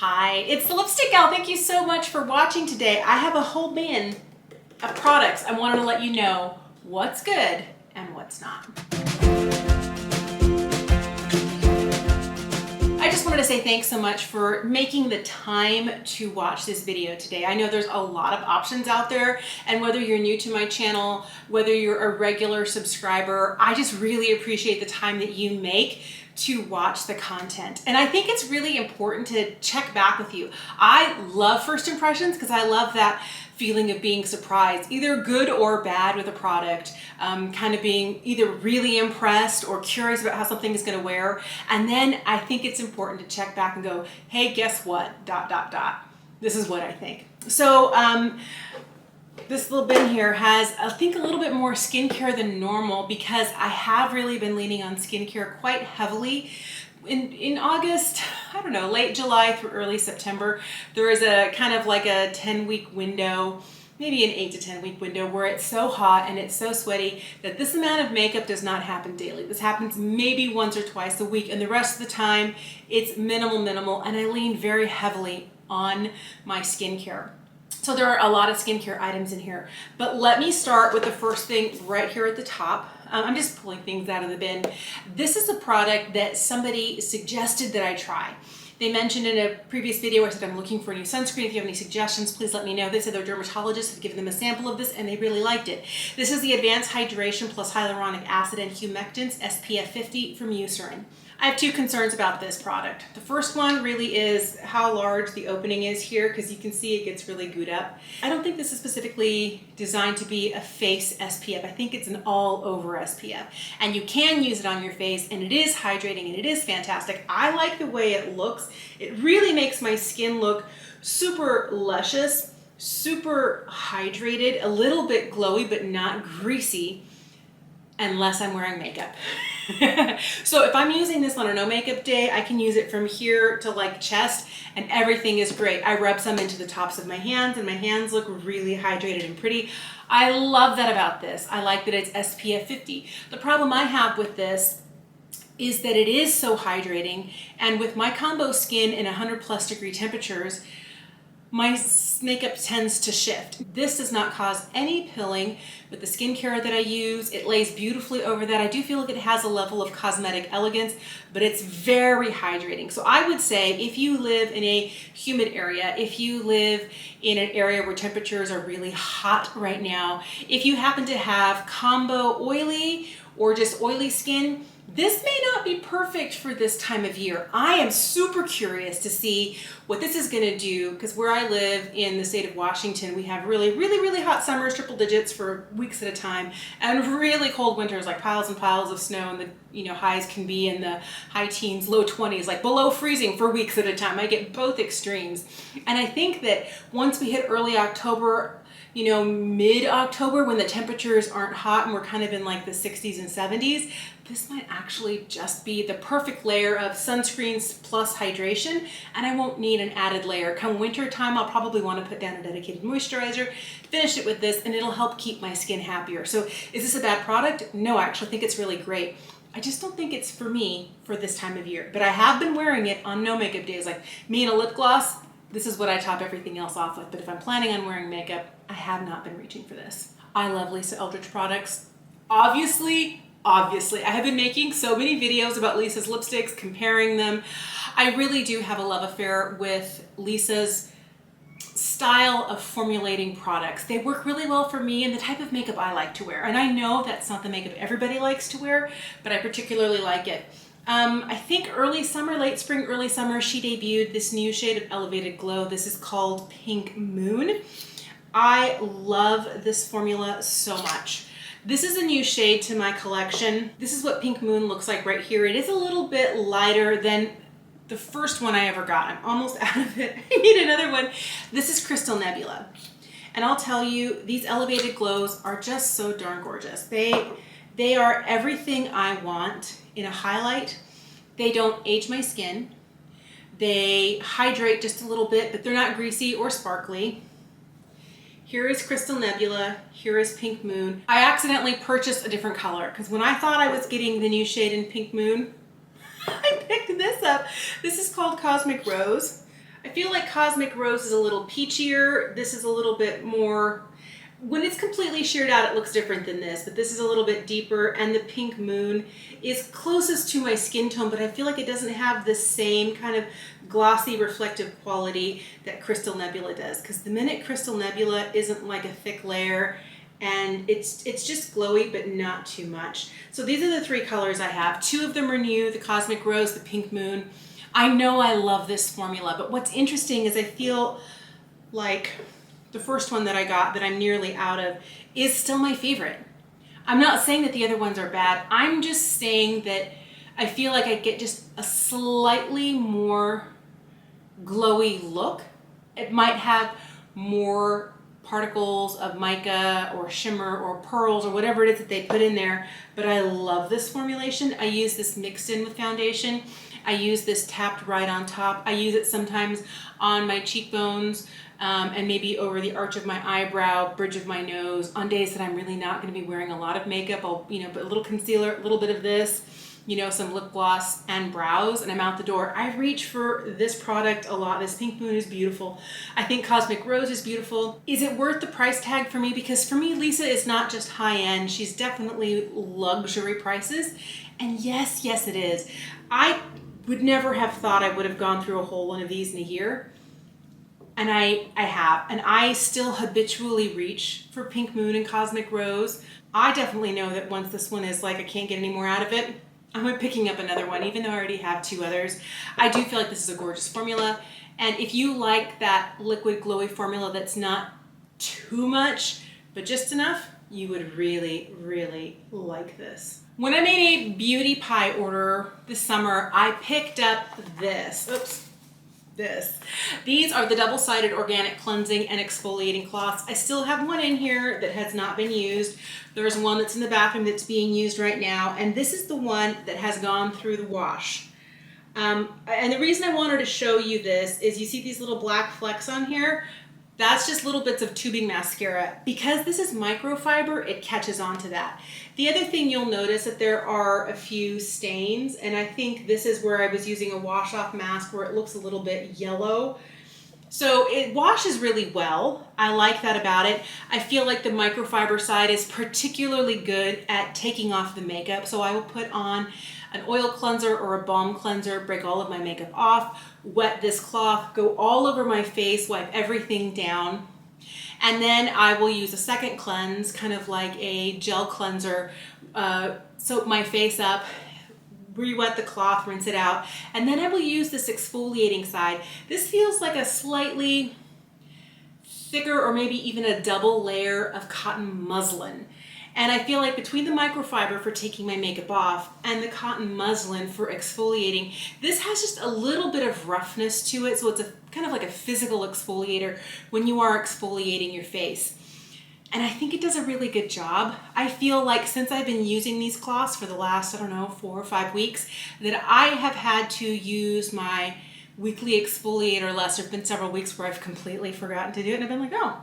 Hi, it's the Lipstick Gal. Thank you so much for watching today. I have a whole bin of products. I wanted to let you know what's good and what's not. I just wanted to say thanks so much for making the time to watch this video today. I know there's a lot of options out there, and whether you're new to my channel, whether you're a regular subscriber, I just really appreciate the time that you make to watch the content. And I think it's really important to check back with you. I love first impressions because I love that feeling of being surprised, either good or bad with a product, kind of being either really impressed or curious about how something is going to wear. And then I think it's important to check back and go, hey, guess what? ... This is what I think. So this little bin here has, I think, a little bit more skincare than normal because I have really been leaning on skincare quite heavily. In August, I don't know, late July through early September, there is a kind of like a 10-week window, maybe an 8 to 10 week window where it's so hot and it's so sweaty that this amount of makeup does not happen daily. This happens maybe once or twice a week, and the rest of the time it's minimal, and I lean very heavily on my skincare. So there are a lot of skincare items in here, but let me start with the first thing right here at the top. I'm just pulling things out of the bin. This is a product that somebody suggested that I try. They mentioned in a previous video, I said I'm looking for a new sunscreen. If you have any suggestions, please let me know. They said their dermatologist had given them a sample of this and they really liked it. This is the Advanced Hydration plus Hyaluronic Acid and Humectants SPF 50 from Eucerin. I have two concerns about this product. The first one really is how large the opening is here, because you can see it gets really gooed up. I don't think this is specifically designed to be a face SPF. I think it's an all over SPF, and you can use it on your face, and it is hydrating and it is fantastic. I like the way it looks. It really makes my skin look super luscious, super hydrated, a little bit glowy, but not greasy, unless I'm wearing makeup. So if I'm using this on a no makeup day, I can use it from here to like chest and everything is great. I rub some into the tops of my hands and my hands look really hydrated and pretty. I love that about this. I like that it's SPF 50. The problem I have with this is that it is so hydrating, and with my combo skin in 100+ degree temperatures, my makeup tends to shift. This does not cause any pilling with the skincare that I use. It lays beautifully over that. I do feel like it has a level of cosmetic elegance, but it's very hydrating. So I would say if you live in a humid area, if you live in an area where temperatures are really hot right now, if you happen to have combo oily or just oily skin, this may not be perfect for this time of year. I am super curious to see what this is gonna do, because where I live in the state of Washington, we have really hot summers, triple digits for weeks at a time, and really cold winters, like piles and piles of snow, and the highs can be in the high teens, low 20s, like below freezing for weeks at a time. I get both extremes. And I think that once we hit early October, mid-October, when the temperatures aren't hot and we're kind of in like the 60s and 70s, this might actually just be the perfect layer of sunscreens plus hydration, and I won't need an added layer. Come winter time, I'll probably want to put down a dedicated moisturizer, finish it with this, and it'll help keep my skin happier. So is this a bad product? No, I actually think it's really great. I just don't think it's for me for this time of year, but I have been wearing it on no makeup days. Like me and a lip gloss, this is what I top everything else off with, but if I'm planning on wearing makeup, I have not been reaching for this. I love Lisa Eldridge products. Obviously, I have been making so many videos about Lisa's lipsticks, comparing them. I really do have a love affair with Lisa's style of formulating products. They work really well for me and the type of makeup I like to wear. And I know that's not the makeup everybody likes to wear, but I particularly like it. I think early summer, late spring, early summer, she debuted this new shade of Elevated Glow. This is called Pink Moon. I love this formula so much. This is a new shade to my collection. This is what Pink Moon looks like right here. It is a little bit lighter than the first one I ever got. I'm almost out of it. I need another one. This is Crystal Nebula. And I'll tell you, these Elevated Glows are just so darn gorgeous. They are everything I want in a highlight. They don't age my skin. They hydrate just a little bit, but they're not greasy or sparkly. Here is Crystal Nebula, here is Pink Moon. I accidentally purchased a different color because when I thought I was getting the new shade in Pink Moon, I picked this up. This is called Cosmic Rose. I feel like Cosmic Rose is a little peachier. This is a little bit more, when it's completely sheared out, it looks different than this, but this is a little bit deeper, and the Pink Moon is closest to my skin tone, but I feel like it doesn't have the same kind of glossy, reflective quality that Crystal Nebula does, because the minute Crystal Nebula isn't like a thick layer, and it's just glowy, but not too much. So these are the three colors I have. Two of them are new, the Cosmic Rose, the Pink Moon. I know I love this formula, but what's interesting is I feel like the first one that I got that I'm nearly out of is still my favorite. I'm not saying that the other ones are bad. I'm just saying that I feel like I get just a slightly more glowy look. It might have more particles of mica or shimmer or pearls or whatever it is that they put in there, but I love this formulation. I use this mixed in with foundation. I use this tapped right on top. I use it sometimes on my cheekbones, and maybe over the arch of my eyebrow, bridge of my nose. On days that I'm really not going to be wearing a lot of makeup, I'll, put a little concealer, a little bit of this, some lip gloss and brows, and I'm out the door. I reach for this product a lot. This Pink Moon is beautiful. I think Cosmic Rose is beautiful. Is it worth the price tag for me? Because for me, Lisa is not just high end. She's definitely luxury prices. And yes, it is. I would never have thought I would have gone through a whole one of these in a year. And I have, and I still habitually reach for Pink Moon and Cosmic Rose. I definitely know that once this one is like, I can't get any more out of it, I'm picking up another one, even though I already have two others. I do feel like this is a gorgeous formula. And if you like that liquid glowy formula that's not too much, but just enough, you would really, really like this. When I made a beauty pie order this summer, I picked up this. These are the double-sided organic cleansing and exfoliating cloths. I still have one in here that has not been used. There's one that's in the bathroom that's being used right now, and this is the one that has gone through the wash. And the reason I wanted to show you this is you see these little black flecks on here? That's just little bits of tubing mascara. Because this is microfiber, it catches onto that. The other thing you'll notice that there are a few stains, and I think this is where I was using a wash-off mask where it looks a little bit yellow. So it washes really well. I like that about it. I feel like the microfiber side is particularly good at taking off the makeup. So I will put on an oil cleanser or a balm cleanser, break all of my makeup off, wet this cloth, go all over my face, wipe everything down. And then I will use a second cleanse, kind of like a gel cleanser, soap my face up, re-wet the cloth, rinse it out, and then I will use this exfoliating side. This feels like a slightly thicker or maybe even a double layer of cotton muslin. And I feel like between the microfiber for taking my makeup off and the cotton muslin for exfoliating, this has just a little bit of roughness to it. So it's a kind of like a physical exfoliator when you are exfoliating your face. And I think it does a really good job. I feel like since I've been using these cloths for the last, 4 or 5 weeks, that I have had to use my weekly exfoliator less. There have been several weeks where I've completely forgotten to do it, and I've been like, oh,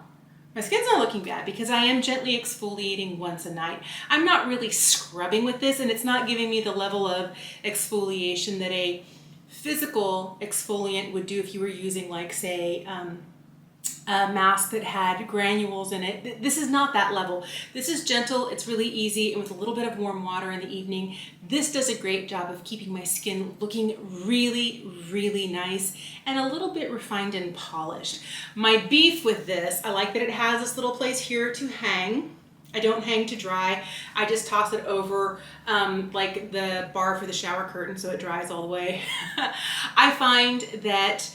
my skin's not looking bad, because I am gently exfoliating once a night. I'm not really scrubbing with this, and it's not giving me the level of exfoliation that a physical exfoliant would do if you were using, like, say, a mask that had granules in it. This is not that level. This is gentle, it's really easy, and with a little bit of warm water in the evening, this does a great job of keeping my skin looking really, really nice and a little bit refined and polished. My beef with this, I like that it has this little place here to hang. I don't hang to dry. I just toss it over like the bar for the shower curtain so it dries all the way. I find that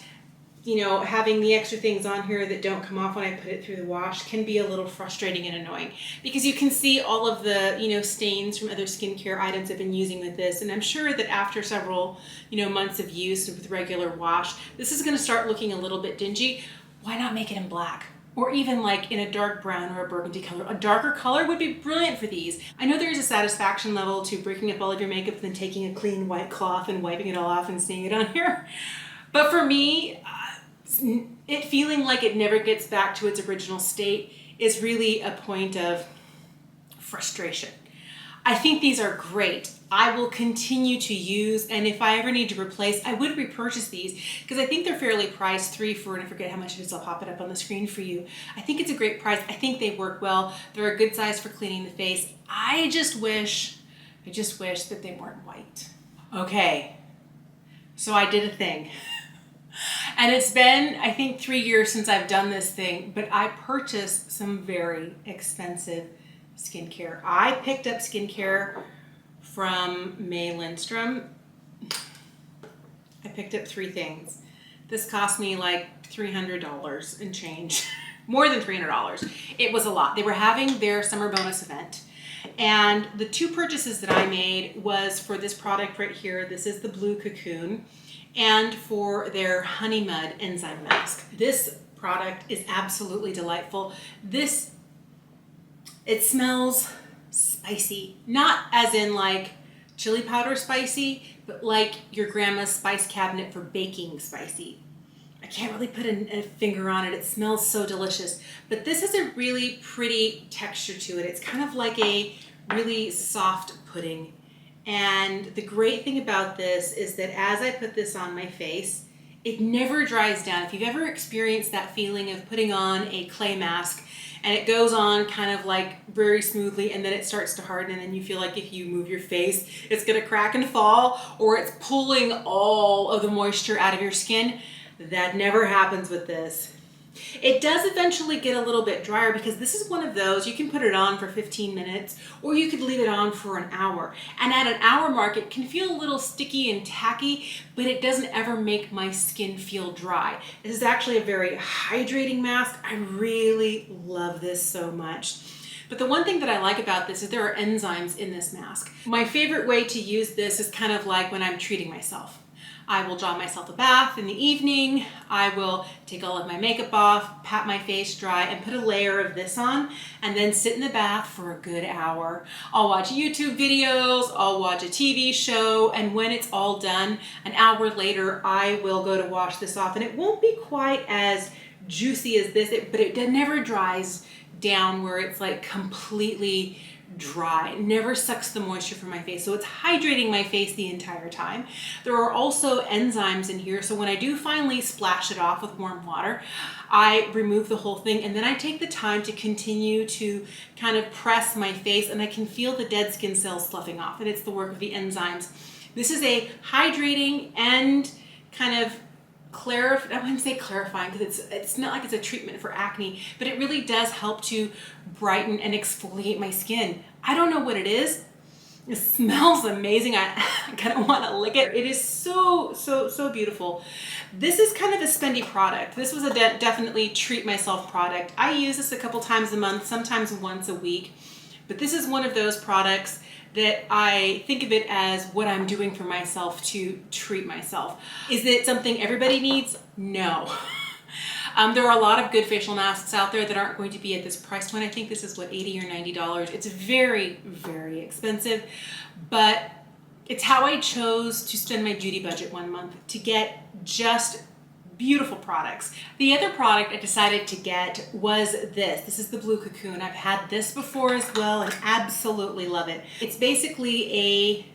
having the extra things on here that don't come off when I put it through the wash can be a little frustrating and annoying, because you can see all of the, stains from other skincare items I've been using with this. And I'm sure that after several, months of use with regular wash, this is going to start looking a little bit dingy. Why not make it in black? Or even like in a dark brown or a burgundy color. A darker color would be brilliant for these. I know there is a satisfaction level to breaking up all of your makeup and then taking a clean white cloth and wiping it all off and seeing it on here. But for me, it feeling like it never gets back to its original state is really a point of frustration. I think these are great. I will continue to use, and if I ever need to replace, I would repurchase these because I think they're fairly priced. 3 for, and I forget how much it is, I'll pop it up on the screen for you. I think it's a great price. I think they work well. They're a good size for cleaning the face. I just wish that they weren't white. Okay, so I did a thing. And it's been, I think, 3 years since I've done this thing, but I purchased some very expensive skincare. I picked up skincare from May Lindstrom. I picked up 3 things. This cost me like $300 and change. More than $300. It was a lot. They were having their summer bonus event. And the 2 purchases that I made was for this product right here. This is the blue Cocoon. And for their Honey Mud Enzyme Mask. This product is absolutely delightful. It smells spicy, not as in like chili powder spicy, but like your grandma's spice cabinet for baking spicy. I can't really put a finger on it. It smells so delicious, but this has a really pretty texture to it. It's kind of like a really soft pudding. And the great thing about this is that as I put this on my face, it never dries down. If you've ever experienced that feeling of putting on a clay mask and it goes on kind of like very smoothly and then it starts to harden and then you feel like if you move your face, it's gonna crack and fall, or it's pulling all of the moisture out of your skin, that never happens with this. It does eventually get a little bit drier because this is one of those, you can put it on for 15 minutes or you could leave it on for an hour. And at an hour mark, it can feel a little sticky and tacky, but it doesn't ever make my skin feel dry. This is actually a very hydrating mask. I really love this so much. But the one thing that I like about this is there are enzymes in this mask. My favorite way to use this is kind of like when I'm treating myself. I will draw myself a bath in the evening. I will take all of my makeup off, pat my face dry, and put a layer of this on, and then sit in the bath for a good hour. I'll watch YouTube videos, I'll watch a TV show, and when it's all done, an hour later, I will go to wash this off, and it won't be quite as juicy as this, but it never dries down where it's like completely dry. It never sucks the moisture from my face, so it's hydrating my face the entire time. There are also enzymes in here, so when I do finally splash it off with warm water, I remove the whole thing, and then I take the time to continue to kind of press my face, and I can feel the dead skin cells sloughing off, and it's the work of the enzymes. This is a hydrating and kind of I wouldn't say clarifying because it's not like it's a treatment for acne, but it really does help to brighten and exfoliate my skin. I don't know what it is. It smells amazing. I kind of want to lick it. It is so, so, so beautiful. This is kind of a spendy product. This was a definitely treat myself product. I use this a couple times a month, sometimes once a week, but this is one of those products that I think of it as what I'm doing for myself to treat myself. Is it something everybody needs? No. There are a lot of good facial masks out there that aren't going to be at this price point. I think this is what, $80 or $90. It's very, very expensive, but it's how I chose to spend my beauty budget one month, to get just beautiful products. The other product I decided to get was this. This is the blue Cocoon. I've had this before as well and absolutely love it. It's basically a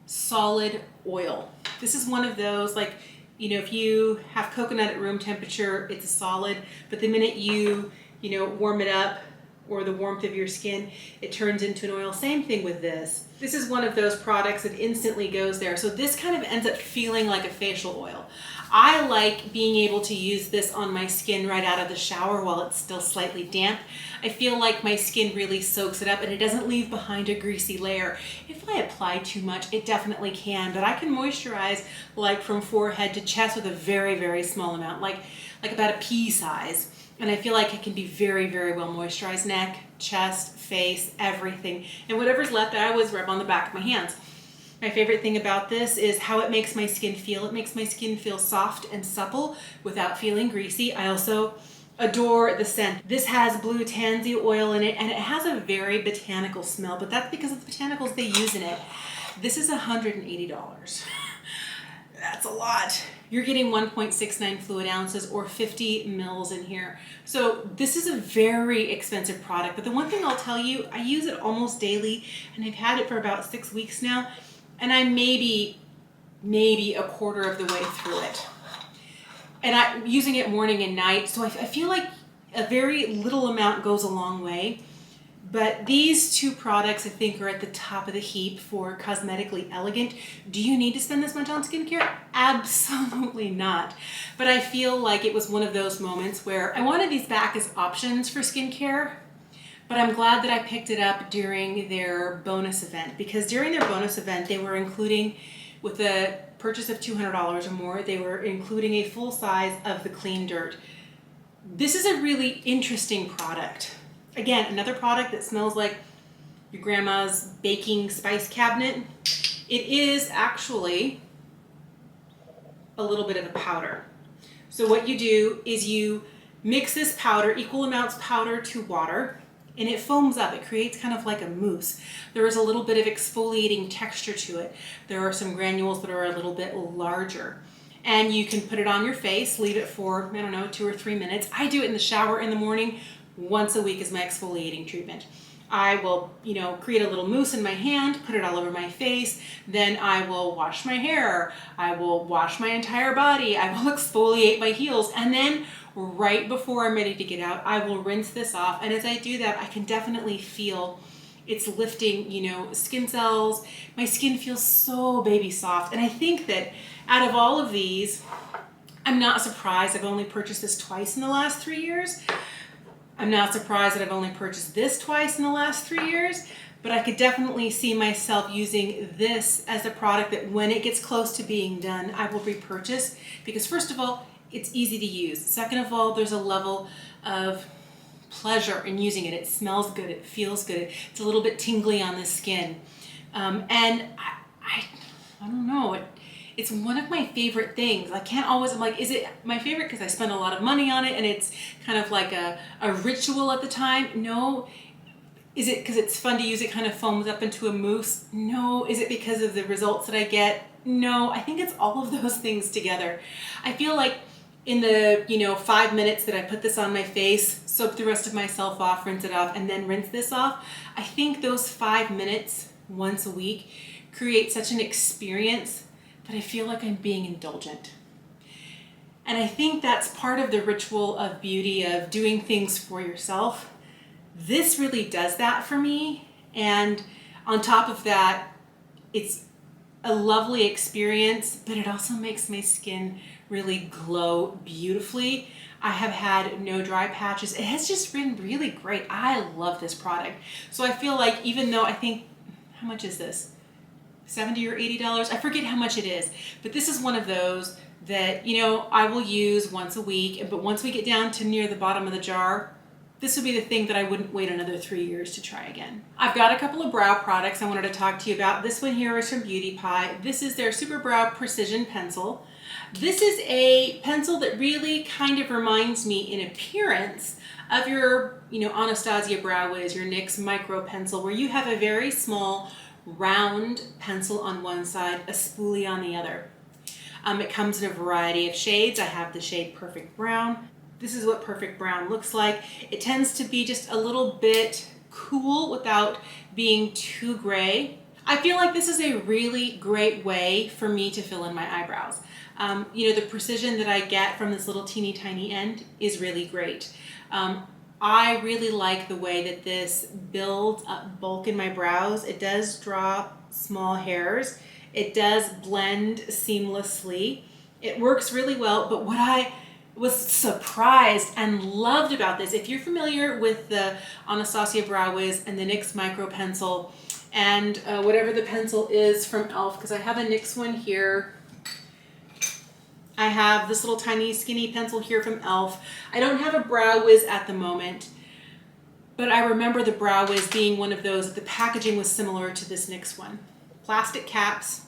solid oil. This is one of those, like, you know, if you have coconut at room temperature, it's a solid, but the minute you warm it up, or the warmth of your skin, it turns into an oil. Same thing with this. This is one of those products that instantly goes there. So this kind of ends up feeling like a facial oil. I like being able to use this on my skin right out of the shower while it's still slightly damp. I feel like my skin really soaks it up and it doesn't leave behind a greasy layer. If I apply too much, it definitely can, but I can moisturize like from forehead to chest with a very, very small amount, like about a pea size. And I feel like it can be very, very well moisturized. Neck, chest, face, everything. And whatever's left, I always rub on the back of my hands. My favorite thing about this is how it makes my skin feel. It makes my skin feel soft and supple without feeling greasy. I also adore the scent. This has blue tansy oil in it, and it has a very botanical smell, but that's because of the botanicals they use in it. This is $180. That's a lot. You're getting 1.69 fluid ounces or 50 mils in here. So this is a very expensive product, but the one thing I'll tell you, I use it almost daily and I've had it for about 6 weeks now. and I'm maybe a quarter of the way through it. And I'm using it morning and night, so I feel like a very little amount goes a long way. But these two products I think are at the top of the heap for cosmetically elegant. Do you need to spend this much on skincare? Absolutely not. But I feel like it was one of those moments where I wanted these back as options for skincare, but I'm glad that I picked it up during their bonus event, because during their bonus event they were including, with a purchase of $200 or more, they were including a full size of the Clean Dirt. This is a really interesting product. Again, another product that smells like your grandma's baking spice cabinet. It is actually a little bit of a powder. So what you do is you mix this powder, equal amounts powder to water, and it foams up. It creates kind of like a mousse. There is a little bit of exfoliating texture to it. There are some granules that are a little bit larger. And you can put it on your face, leave it for, I don't know, 2 or 3 minutes. I do it in the shower in the morning. Once a week is my exfoliating treatment. I will, create a little mousse in my hand, put it all over my face, then I will wash my hair, I will wash my entire body, I will exfoliate my heels, and then right before I'm ready to get out, I will rinse this off. And as I do that, I can definitely feel it's lifting, skin cells. My skin feels so baby soft. And I think that out of all of these, I'm not surprised I've only purchased this twice in the last 3 years. I'm not surprised that I've only purchased this twice in the last 3 years, but I could definitely see myself using this as a product that when it gets close to being done, I will repurchase, because first of all, it's easy to use. Second of all, there's a level of pleasure in using it. It smells good, it feels good, it's a little bit tingly on the skin. And I don't know, it's one of my favorite things. I can't always, I'm like, is it my favorite because I spend a lot of money on it and it's kind of like a ritual at the time? No. Is it because it's fun to use? It kind of foams up into a mousse? No. Is it because of the results that I get? No. I think it's all of those things together. I feel like in the 5 minutes that I put this on my face, soak the rest of myself off, rinse it off, and then rinse this off, I think those 5 minutes once a week create such an experience that I feel like I'm being indulgent. And I think that's part of the ritual of beauty, of doing things for yourself. This really does that for me. And on top of that, it's a lovely experience, but it also makes my skin really glow beautifully. I have had no dry patches. It has just been really great. I love this product. So I feel like, even though I think, how much is this? $70 or $80? I forget how much it is, but this is one of those that, I will use once a week, but once we get down to near the bottom of the jar, this would be the thing that I wouldn't wait another 3 years to try again. I've got a couple of brow products I wanted to talk to you about. This one here is from Beauty Pie. This is their Super Brow Precision Pencil. This is a pencil that really kind of reminds me in appearance of your, Anastasia Brow Wiz, your NYX Micro Pencil, where you have a very small round pencil on one side, a spoolie on the other. It comes in a variety of shades. I have the shade Perfect Brown. This is what Perfect Brown looks like. It tends to be just a little bit cool without being too gray. I feel like this is a really great way for me to fill in my eyebrows. The precision that I get from this little teeny tiny end is really great. I really like the way that this builds up bulk in my brows. It does draw small hairs. It does blend seamlessly. It works really well, but what I was surprised and loved about this, if you're familiar with the Anastasia Brow Wiz and the NYX Micro Pencil and whatever the pencil is from e.l.f., because I have a NYX one here. I have this little tiny skinny pencil here from e.l.f. I don't have a Brow Wiz at the moment, but I remember the Brow Wiz being one of those, the packaging was similar to this NYX one. Plastic caps,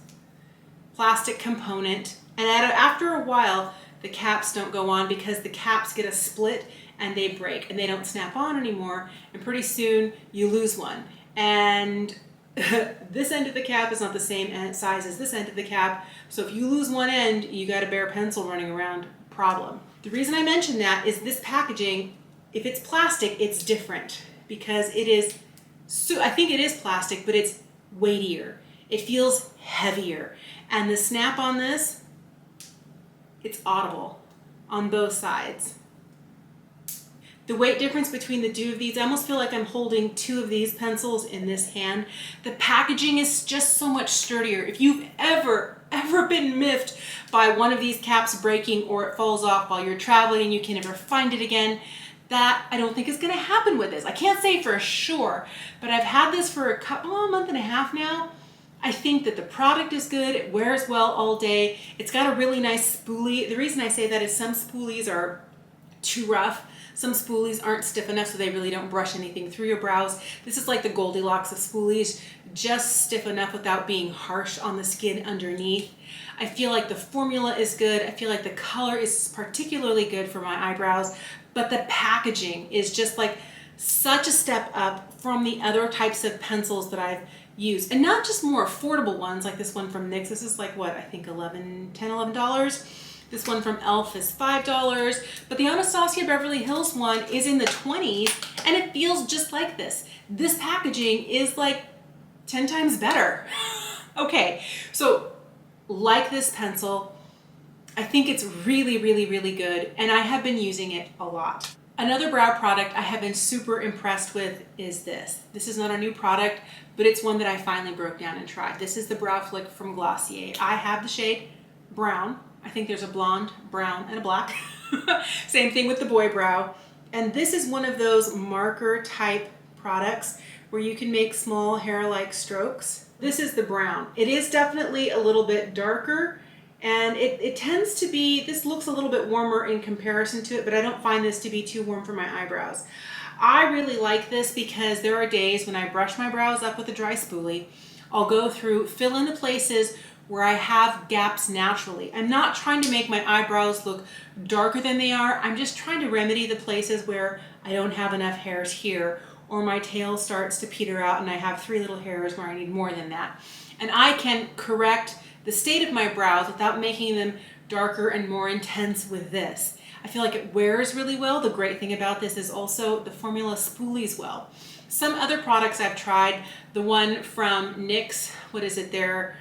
plastic component, and after a while, the caps don't go on because the caps get a split and they break and they don't snap on anymore, and pretty soon you lose one. And this end of the cap is not the same size as this end of the cap, so if you lose one end, you got a bare pencil running around, problem. The reason I mention that is this packaging, if it's plastic, it's different because it is, I think it is plastic, but it's weightier. It feels heavier. And the snap on this, it's audible on both sides. The weight difference between the two of these, I almost feel like I'm holding two of these pencils in this hand. The packaging is just so much sturdier. If you've ever been miffed by one of these caps breaking or it falls off while you're traveling and you can never find it again, that I don't think is gonna happen with this. I can't say for sure, but I've had this for a month and a half now. I think that the product is good. It wears well all day. It's got a really nice spoolie. The reason I say that is some spoolies are too rough. Some spoolies aren't stiff enough so they really don't brush anything through your brows. This is like the Goldilocks of spoolies, just stiff enough without being harsh on the skin underneath. I feel like the formula is good. I feel like the color is particularly good for my eyebrows, but the packaging is just like such a step up from the other types of pencils that I've used. And not just more affordable ones like this one from NYX. This is like what, I think $11. This one from e.l.f. is $5, but the Anastasia Beverly Hills one is in the 20s and it feels just like this. This packaging is like 10 times better. Okay, so like this pencil, I think it's really, really, really good and I have been using it a lot. Another brow product I have been super impressed with is this. This is not a new product, but it's one that I finally broke down and tried. This is the Brow Flick from Glossier. I have the shade Brown. I think there's a blonde, brown, and a black. Same thing with the boy brow. And this is one of those marker type products where you can make small hair-like strokes. This is the brown. It is definitely a little bit darker and it tends to be, this looks a little bit warmer in comparison to it, but I don't find this to be too warm for my eyebrows. I really like this because there are days when I brush my brows up with a dry spoolie, I'll go through, fill in the places where I have gaps naturally. I'm not trying to make my eyebrows look darker than they are. I'm just trying to remedy the places where I don't have enough hairs here or my tail starts to peter out and I have 3 little hairs where I need more than that. And I can correct the state of my brows without making them darker and more intense with this. I feel like it wears really well. The great thing about this is also the formula spoolies well. Some other products I've tried, the one from NYX, what is it there?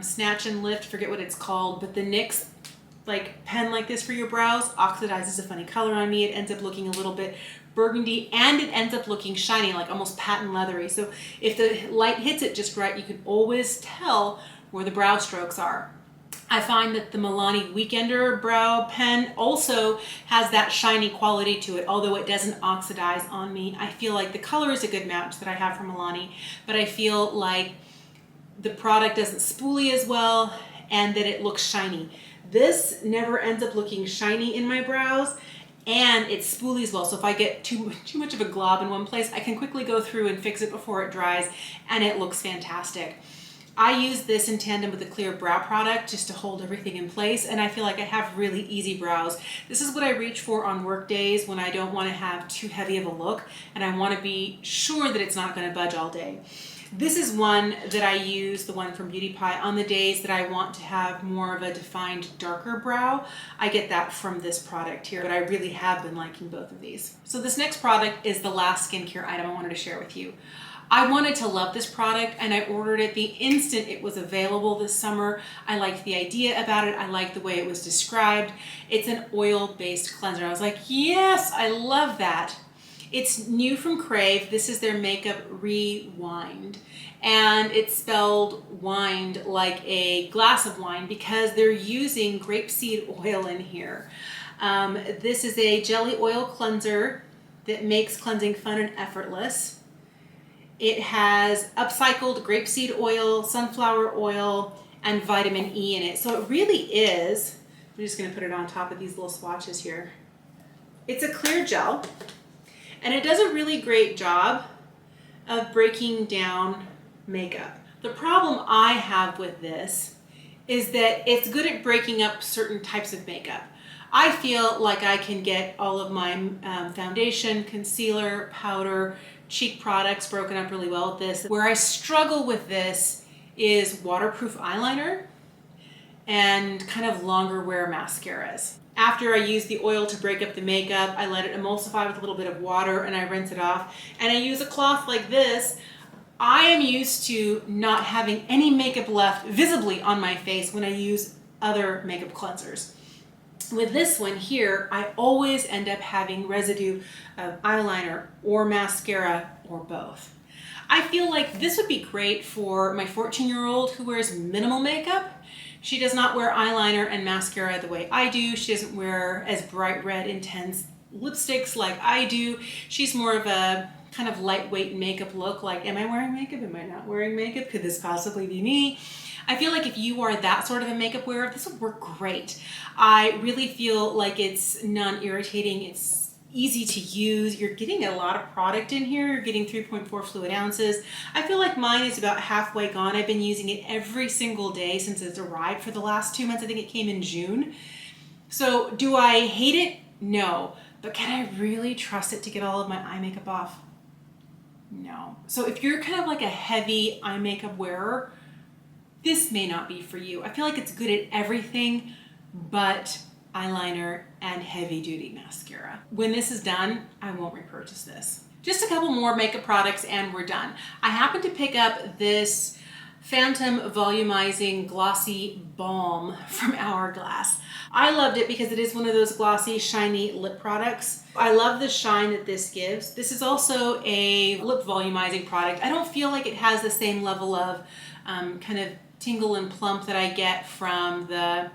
Snatch and Lift, forget what it's called, but the NYX like pen like this for your brows oxidizes a funny color on me. It ends up looking a little bit burgundy and it ends up looking shiny, like almost patent leathery. So if the light hits it just right, you can always tell where the brow strokes are. I find that the Milani Weekender brow pen also has that shiny quality to it, although it doesn't oxidize on me. I feel like the color is a good match that I have from Milani, but I feel like the product doesn't spoolie as well and that it looks shiny. This never ends up looking shiny in my brows and it spoolies well. So if I get too much of a glob in one place, I can quickly go through and fix it before it dries and it looks fantastic. I use this in tandem with the clear brow product just to hold everything in place and I feel like I have really easy brows. This is what I reach for on work days when I don't want to have too heavy of a look and I want to be sure that it's not going to budge all day. This is one that I use, the one from Beauty Pie, on the days that I want to have more of a defined darker brow. I get that from this product here, but I really have been liking both of these. So this next product is the last skincare item I wanted to share with you. I wanted to love this product and I ordered it the instant it was available this summer. I liked the idea about it. I liked the way it was described. It's an oil-based cleanser. I was like, yes, I love that. It's new from CRAVE. This is their Makeup Rewind. And it's spelled wind like a glass of wine because they're using grapeseed oil in here. This is a jelly oil cleanser that makes cleansing fun and effortless. It has upcycled grapeseed oil, sunflower oil, and vitamin E in it. So it really is, I'm just gonna put it on top of these little swatches here. It's a clear gel. And it does a really great job of breaking down makeup. The problem I have with this is that it's good at breaking up certain types of makeup. I feel like I can get all of my foundation, concealer, powder, cheek products broken up really well with this. Where I struggle with this is waterproof eyeliner and kind of longer wear mascaras. After I use the oil to break up the makeup, I let it emulsify with a little bit of water and I rinse it off. And I use a cloth like this I am used to not having any makeup left visibly on my face when I use other makeup cleansers. With this one here, I always end up having residue of eyeliner or mascara or both. I feel like this would be great for my 14-year-old who wears minimal makeup. She does not wear eyeliner and mascara the way I do. She doesn't wear as bright red, intense lipsticks like I do. She's more of a kind of lightweight makeup look, like, am I wearing makeup? Am I not wearing makeup? Could this possibly be me? I feel like if you are that sort of a makeup wearer, this would work great. I really feel like it's non-irritating. It's easy to use. You're getting a lot of product in here. You're getting 3.4 fluid ounces. I feel like mine is about halfway gone. I've been using it every single day since it's arrived for the last 2 months. I think it came in June. So do I hate it? No. But can I really trust it to get all of my eye makeup off? No. So if you're kind of like a heavy eye makeup wearer, this may not be for you. I feel like it's good at everything but eyeliner and heavy duty mascara. When this is done, I won't repurchase this. Just a couple more makeup products and we're done. I happened to pick up this Phantom Volumizing Glossy Balm from Hourglass. I loved it because it is one of those glossy, shiny lip products. I love the shine that this gives. This is also a lip volumizing product. I don't feel like it has the same level of kind of tingle and plump that I get from the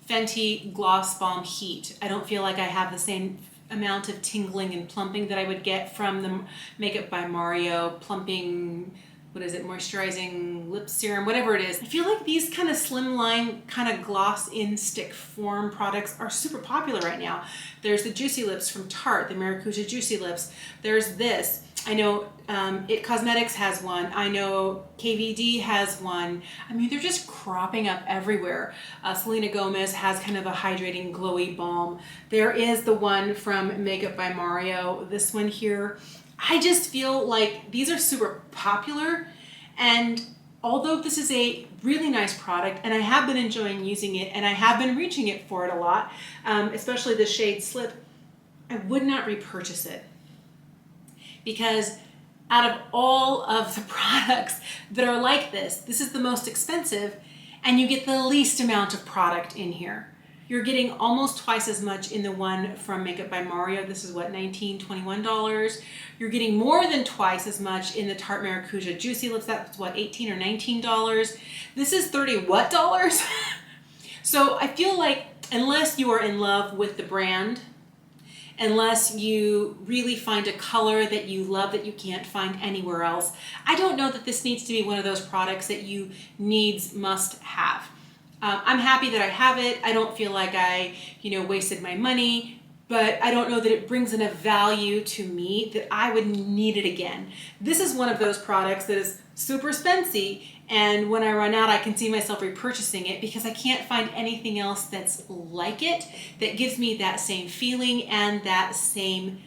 Fenty Gloss Balm Heat. I don't feel like I have the same amount of tingling and plumping that I would get from the Makeup by Mario plumping, what is it, moisturizing lip serum, whatever it is. I feel like these kind of slimline, kind of gloss in stick form products are super popular right now. There's the Juicy Lips from Tarte, the Maracuja Juicy Lips. There's this. I know It Cosmetics has one. I know KVD has one. I mean, they're just cropping up everywhere. Selena Gomez has kind of a hydrating, glowy balm. There is the one from Makeup by Mario, this one here. I just feel like these are super popular, and although this is a really nice product and I have been enjoying using it and I have been reaching it for it a lot, especially the shade Slip, I would not repurchase it. Because out of all of the products that are like this, this is the most expensive and you get the least amount of product in here. You're getting almost twice as much in the one from Makeup by Mario. This is what, $19, $21. You're getting more than twice as much in the Tarte Maracuja Juicy Lips. That's what, $18 or $19. This is 30 what dollars? So I feel like unless you are in love with the brand, unless you really find a color that you love that you can't find anywhere else, I don't know that this needs to be one of those products that you must have. I'm happy that I have it. I don't feel like I, wasted my money, but I don't know that it brings enough value to me that I would need it again. This is one of those products that is super spency, and when I run out, I can see myself repurchasing it because I can't find anything else that's like it, that gives me that same feeling and that same,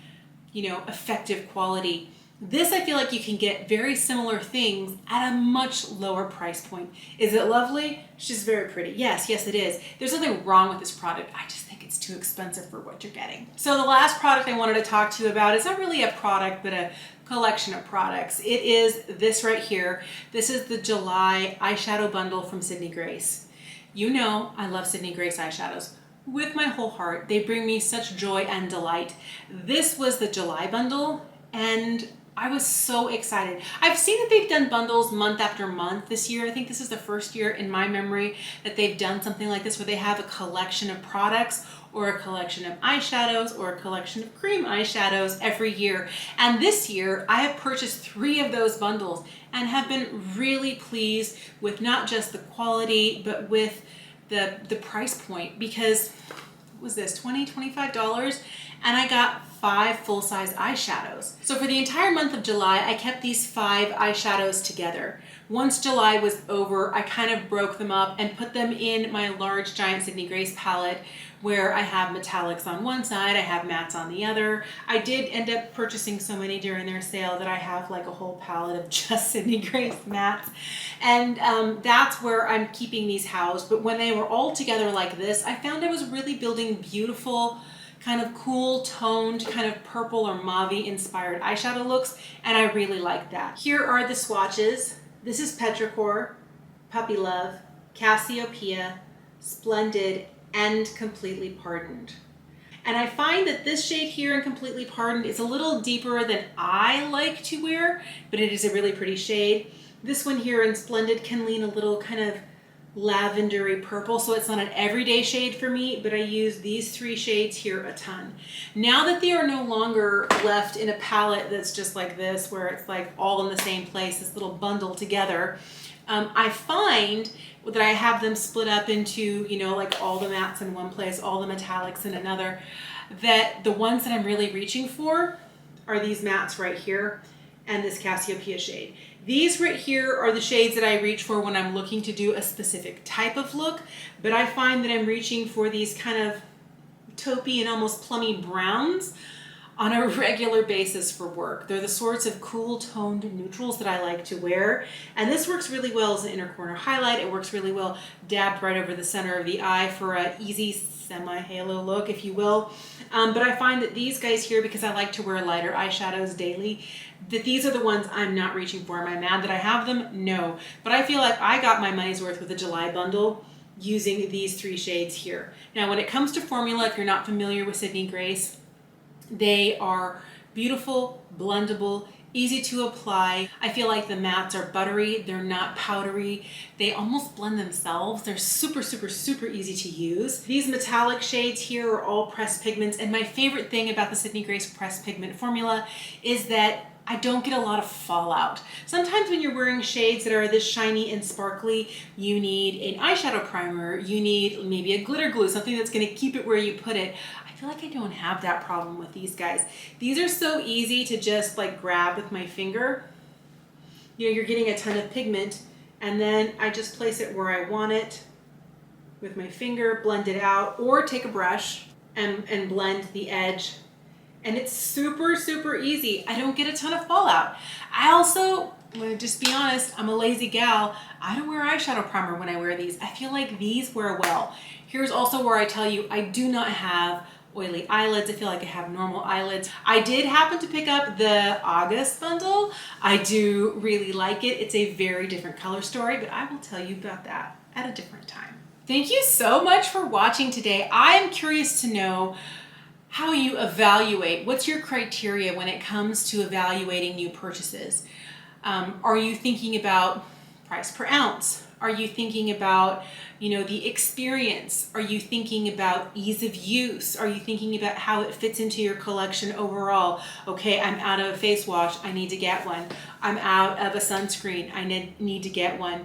effective quality. This, I feel like you can get very similar things at a much lower price point. Is it lovely? She's very pretty. Yes, it is. There's nothing wrong with this product. I just think it's too expensive for what you're getting. So the last product I wanted to talk to you about is not really a product, but a collection of products. It is this right here. This is the July eyeshadow bundle from Sydney Grace. You know I love Sydney Grace eyeshadows with my whole heart. They bring me such joy and delight. This was the July bundle, and I was so excited. I've seen that they've done bundles month after month this year. I think this is the first year in my memory that they've done something like this where they have a collection of products or a collection of eyeshadows or a collection of cream eyeshadows every year. And this year I have purchased 3 of those bundles and have been really pleased with not just the quality but with the price point, because what was this, $20, $25? And I got 5 full-size eyeshadows. So for the entire month of July, I kept these 5 eyeshadows together. Once July was over, I kind of broke them up and put them in my large giant Sydney Grace palette, where I have metallics on one side, I have mattes on the other. I did end up purchasing so many during their sale that I have like a whole palette of just Sydney Grace mattes. And that's where I'm keeping these housed. But when they were all together like this, I found I was really building beautiful kind of cool toned, kind of purple or mauve inspired eyeshadow looks, and I really like that. Here are the swatches. This is Petrichor, Puppy Love, Cassiopeia, Splendid, and Completely Pardoned. And I find that this shade here in Completely Pardoned is a little deeper than I like to wear, but it is a really pretty shade. This one here in Splendid can lean a little kind of lavendery purple, so it's not an everyday shade for me, but I use these three shades here a ton. Now that they are no longer left in a palette that's just like this, where it's like all in the same place, this little bundle together, I find that I have them split up into, you know, like all the mattes in one place, all the metallics in another, that the ones that I'm really reaching for are these mattes right here and this Cassiopeia shade. These right here are the shades that I reach for when I'm looking to do a specific type of look, but I find that I'm reaching for these kind of taupey and almost plummy browns on a regular basis for work. They're the sorts of cool toned neutrals that I like to wear. And this works really well as an inner corner highlight. It works really well dabbed right over the center of the eye for an easy semi-halo look, if you will. But I find that these guys here, because I like to wear lighter eyeshadows daily, that these are the ones I'm not reaching for. Am I mad that I have them? No. But I feel like I got my money's worth with the July bundle using these three shades here. Now, when it comes to formula, if you're not familiar with Sydney Grace, they are beautiful, blendable, easy to apply. I feel like the mattes are buttery. They're not powdery. They almost blend themselves. They're super, super, super easy to use. These metallic shades here are all pressed pigments. And my favorite thing about the Sydney Grace pressed pigment formula is that I don't get a lot of fallout. Sometimes when you're wearing shades that are this shiny and sparkly, you need an eyeshadow primer, you need maybe a glitter glue, something that's gonna keep it where you put it. I feel like I don't have that problem with these guys. These are so easy to just like grab with my finger. You know, you're getting a ton of pigment and then I just place it where I want it with my finger, blend it out, or take a brush and blend the edge. And it's super, super easy. I don't get a ton of fallout. I also, I'm gonna just be honest, I'm a lazy gal. I don't wear eyeshadow primer when I wear these. I feel like these wear well. Here's also where I tell you I do not have oily eyelids. I feel like I have normal eyelids. I did happen to pick up the August bundle. I do really like it. It's a very different color story, but I will tell you about that at a different time. Thank you so much for watching today. I am curious to know how you evaluate. What's your criteria when it comes to evaluating new purchases? Are you thinking about price per ounce? Are you thinking about, you know, the experience? Are you thinking about ease of use? Are you thinking about how it fits into your collection overall? Okay, I'm out of a face wash, I need to get one. I'm out of a sunscreen, I need to get one.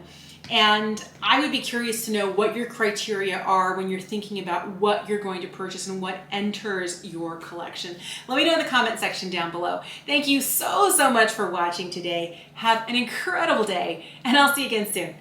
And I would be curious to know what your criteria are when you're thinking about what you're going to purchase and what enters your collection. Let me know in the comment section down below. Thank you so much for watching today. Have an incredible day, and I'll see you again soon.